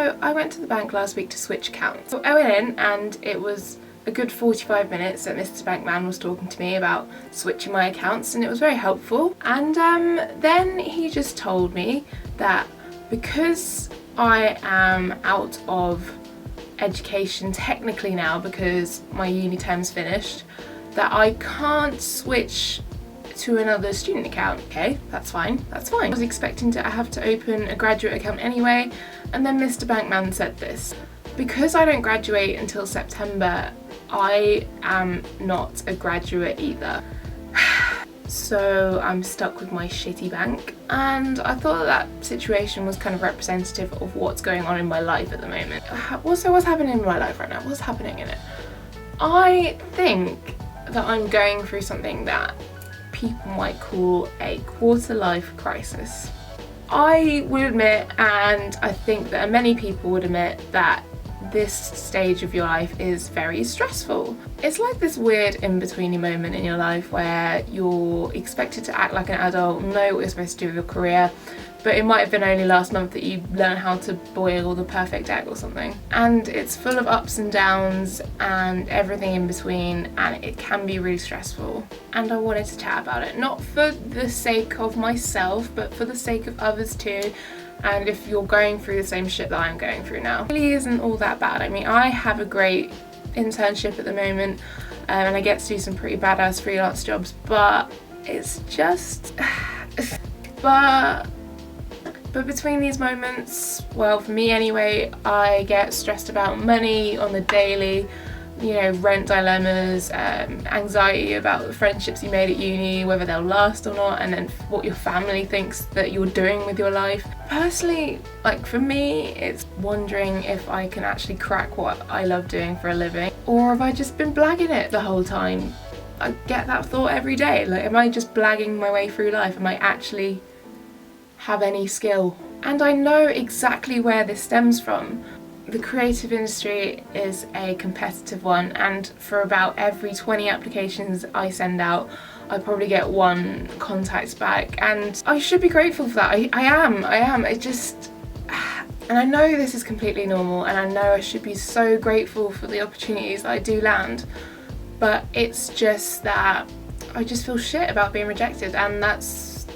So I went to the bank last week to switch accounts. So I went in and it was a good 45 minutes that Mr. Bankman was talking to me about switching my accounts, and it was very helpful. And then he just told me that because I am out of education technically now because my uni term's finished, that I can't switch to another student account. Okay, that's fine, that's fine. I was expecting to have to open a graduate account anyway, and then Mr. Bankman said this. Because I don't graduate until September, I am not a graduate either. So I'm stuck with my shitty bank, and I thought that situation was kind of representative of what's going on in my life at the moment. Also, what's happening in my life right now? What's happening in it? I think that I'm going through something that people might call a quarter-life crisis. I would admit, and I think that many people would admit, that this stage of your life is very stressful. It's like this weird in-betweeny moment in your life where you're expected to act like an adult, know what you're supposed to do with your career, but it might have been only last month that you learned how to boil the perfect egg or something. And it's full of ups and downs and everything in between, and it can be really stressful. And I wanted to chat about it, not for the sake of myself, but for the sake of others too. And if you're going through the same shit that I'm going through now, it really isn't all that bad. I mean, I have a great internship at the moment, and I get to do some pretty badass freelance jobs, but it's just but between these moments, well, for me anyway, I get stressed about money on the daily, you know, rent dilemmas, anxiety about the friendships you made at uni, whether they'll last or not, and then what your family thinks that you're doing with your life. Personally, like for me, it's wondering if I can actually crack what I love doing for a living, or have I just been blagging it the whole time? I get that thought every day, like, am I just blagging my way through life? Am I actually have any skill? And I know exactly where this stems from. The creative industry is a competitive one, and for about every 20 applications I send out, I probably get one contact back, and I should be grateful for that. I am. It just, and I know this is completely normal, and I know I should be so grateful for the opportunities that I do land, but it's just that I just feel shit about being rejected, and that's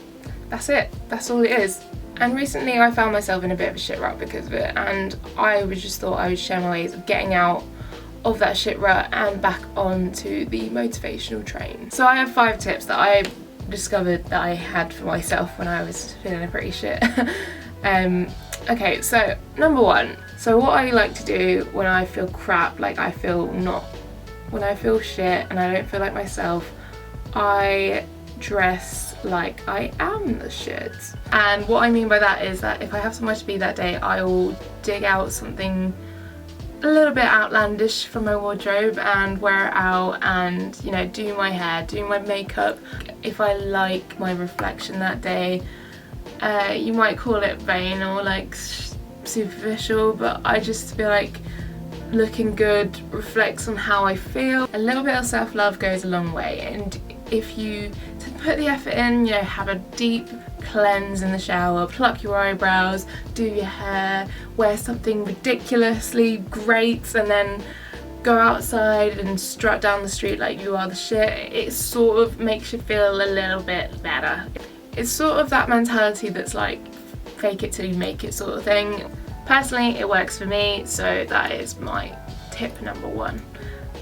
it. That's all it is. And recently I found myself in a bit of a shit rut because of it, and I just thought I would share my ways of getting out of that shit rut and back onto the motivational train. So I have 5 tips that I discovered that I had for myself when I was feeling pretty shit. Okay, so number 1. So what I like to do when I feel crap, like when I feel shit and I don't feel like myself, I dress like I am the shit. And what I mean by that is that if I have somewhere to be that day, I will dig out something a little bit outlandish from my wardrobe and wear it out, and, you know, do my hair, do my makeup. If I like my reflection that day, you might call it vain or like superficial, but I just feel like looking good reflects on how I feel. A little bit of self-love goes a long way, and if you put the effort in, you know, have a deep cleanse in the shower, pluck your eyebrows, do your hair, wear something ridiculously great, and then go outside and strut down the street like you are the shit, it sort of makes you feel a little bit better. It's sort of that mentality that's like fake it till you make it sort of thing. Personally, it works for me, so that is my tip number 1.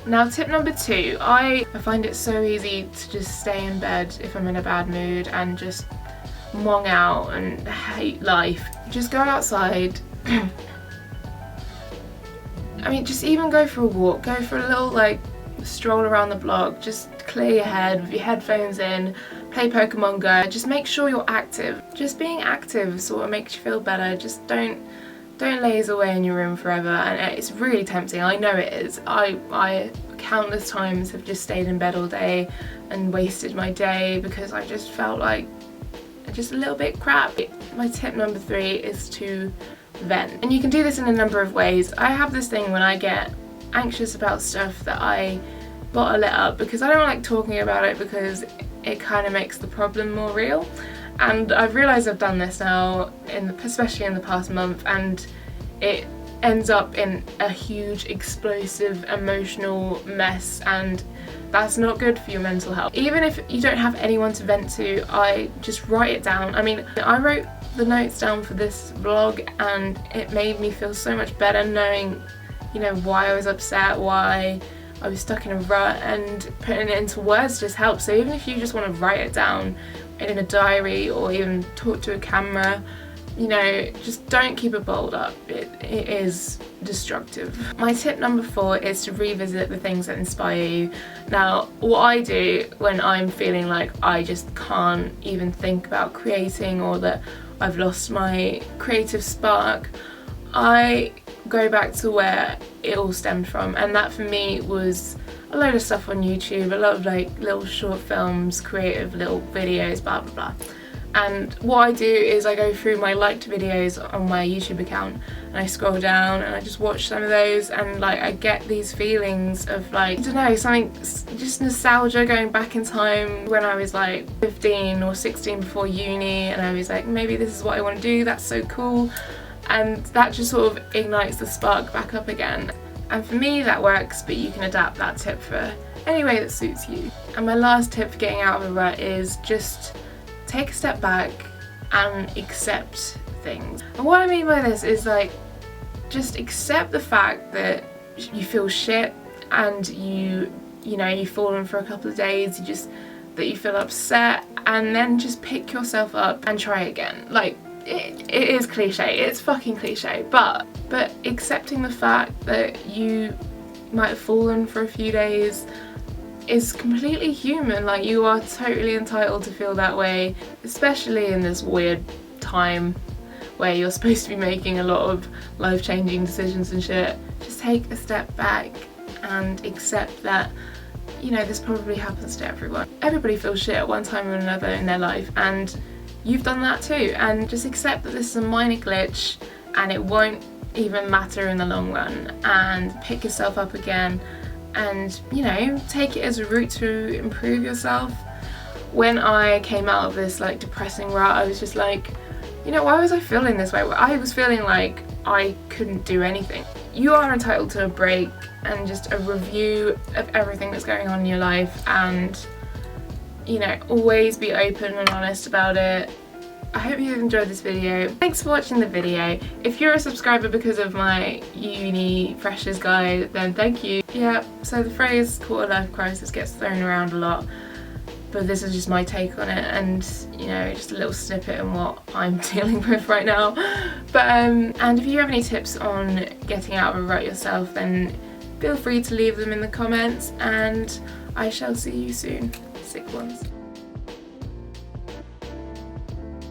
Now, tip number 2, I find it so easy to just stay in bed if I'm in a bad mood and just mong out and hate life. Just go outside. I mean, just even go for a walk, go for a little like stroll around the block, just clear your head with your headphones in, play Pokemon Go, just make sure you're active. Just being active sort of makes you feel better. Just don't laze away in your room forever, and it's really tempting, I know it is. I countless times have just stayed in bed all day and wasted my day because I just felt like just a little bit crap. My tip number 3 is to vent, and you can do this in a number of ways. I have this thing when I get anxious about stuff that I bottle it up because I don't like talking about it because it kind of makes the problem more real. And I've realised I've done this now, especially in the past month, and it ends up in a huge explosive emotional mess, and that's not good for your mental health. Even if you don't have anyone to vent to, I just write it down. I mean, I wrote the notes down for this vlog and it made me feel so much better knowing, you know, why I was upset, why I was stuck in a rut, and putting it into words just helps. So even if you just want to write it down in a diary or even talk to a camera, you know, just don't keep it bottled up. It is destructive. My tip number 4 is to revisit the things that inspire you. Now, what I do when I'm feeling like I just can't even think about creating, or that I've lost my creative spark, I go back to where it all stemmed from, and that for me was a load of stuff on YouTube, a lot of like little short films, creative little videos, blah blah blah. And what I do is I go through my liked videos on my YouTube account and I scroll down and I just watch some of those, and like I get these feelings of like, I don't know, something, just nostalgia, going back in time when I was like 15 or 16 before uni, and I was like, maybe this is what I want to do, that's so cool, and that just sort of ignites the spark back up again. And for me that works, but you can adapt that tip for any way that suits you. And my last tip for getting out of a rut is just take a step back and accept things. And what I mean by this is like, just accept the fact that you feel shit and you know, you've fallen for a couple of days, that you feel upset, and then just pick yourself up and try again. Like, it is cliche, it's fucking cliche, but accepting the fact that you might have fallen for a few days is completely human. Like, you are totally entitled to feel that way, especially in this weird time where you're supposed to be making a lot of life-changing decisions and shit. Just take a step back and accept that, you know, this probably happens to everyone. Everybody feels shit at one time or another in their life, and you've done that too. And just accept that this is a minor glitch and it won't even matter in the long run, and pick yourself up again and, you know, take it as a route to improve yourself. When I came out of this like depressing rut, I was just like, you know, why was I feeling this way? I was feeling like I couldn't do anything. You are entitled to a break and just a review of everything that's going on in your life, and, you know, always be open and honest about it. I hope you've enjoyed this video. Thanks for watching the video. If you're a subscriber because of my uni freshers guide, then thank you. Yeah, so the phrase quarter life crisis gets thrown around a lot, but this is just my take on it, and, you know, just a little snippet on what I'm dealing with right now. But and if you have any tips on getting out of a rut yourself, then feel free to leave them in the comments, and I shall see you soon. Sick ones.